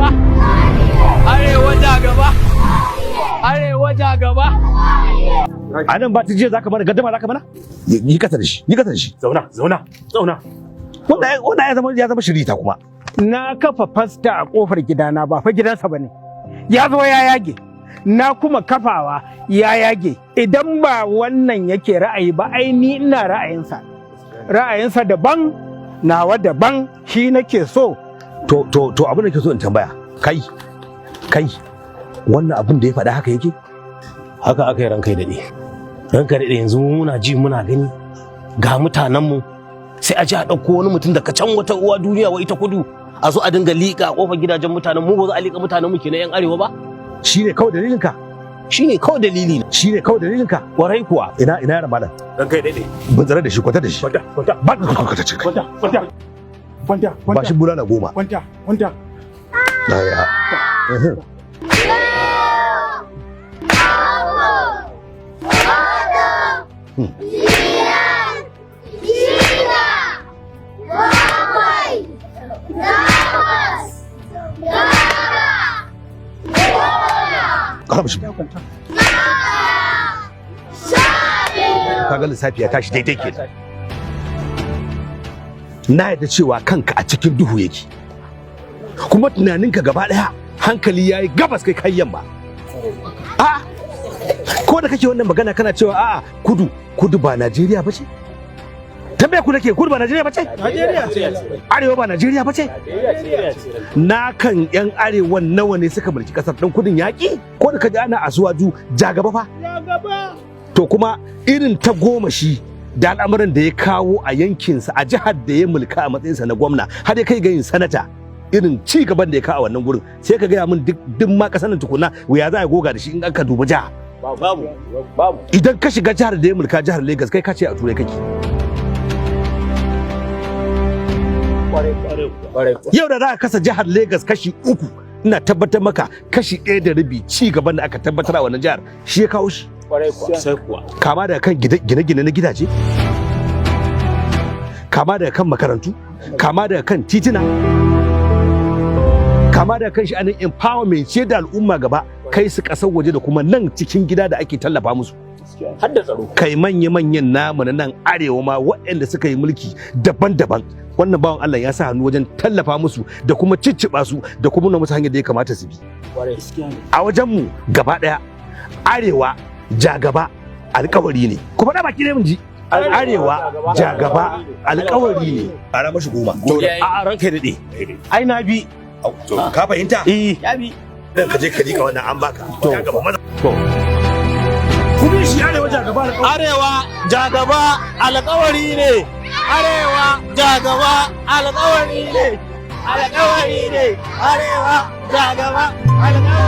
gaba arewa ja gaba arewa ja gaba a nan ba ta jiya zaka mana gaddama zaka mana yi kasa da shi zauna wanda ya zama shirita kuma na kafa fasta a kofar gidana ba fa gidansa bane ya zo ya yage na kuma kafawa ya yage idan ba wannan yake ra'ayi ba ai ni ina ra'ayinsa daban nawa daban shi nake so to abin da ke so in tambaya kai wannan abin da ya faɗa haka yake haka aka yi ranka daɗe yanzu muna ji muna gani ga mutanenmu sai a ji a ɗauko wani mutum daga can wata uwa duniya wa ita kudu a zo a dinga liƙa a ƙofar gidajen mutanen mu ba za a liƙa mutanen mu kenan yan arewa ba shine kawai dalilinka warai kuwa ina yaran malam ranka daɗe bin tsare da shi kwata da shi kwanta ba shi bulala 10 kwanta daya kaga lissafi ya tashi daidai ke na yadda cewa kanka a cikin duhu yake kuma tunaninka gaba daya hankali yayi gabas kai kai yamma a ko da kake wannan magana kana cewa a'a kudu ba Najeriya bace tambaya ku nake kudu ba Najeriya bace arewa ba Najeriya bace na kan yan arewan nawa ne suka mulki kasar dan kudin yaki ko da kaji ana asuwaju jagaba fa to kuma irin ta goma shi da al'amuran da ya kawo a yankinsa a jihar da ya mulka a matsayinsa na gwamna har ya kai ga yin sanata irin ci gaban da ya kawo a wannan gurin sai ka gaya min duk ma kasanin tukuna wuya za a goga da shi in aka duba jiha babu idan ka shiga jihar da ya mulka jihar Lagos kai ka ce a turai kake yau da za a kasa jihar Lagos kashi 3 ina tabbatar maka kashi 1.5 ci gaban da aka tabbatar a wannan jihar shi ya kawo shi kama daga kan gine-gine na gidaje kama daga kan makarantu kama daga kan titina kama daga kan sha'anin empowerment ce da al'umma gaba kai su kasar waje da kuma nan cikin gida da ake tallafa musu har da tsaro kai manya-manyan namu na nan arewa ma waɗanda suka yi mulki daban-daban wannan bawan Allah ya sa hannu wajen tallafa musu da kuma cicciɓa su da kuma nuna musu hanyar da ya kamata su bi a wajenmu gaba ɗaya arewa jagaba alkawari ne kuma da baki ne mun ji arewa jagaba alkawari ne a rama shi 10 a ranka daɗe ai na bi ka fahimta ya bi dan ka je ka rika wannan an baka jagaba maza kuma shi arewa jagaba alkawari ne arewa jagaba alkawari ne arewa jagaba alkawari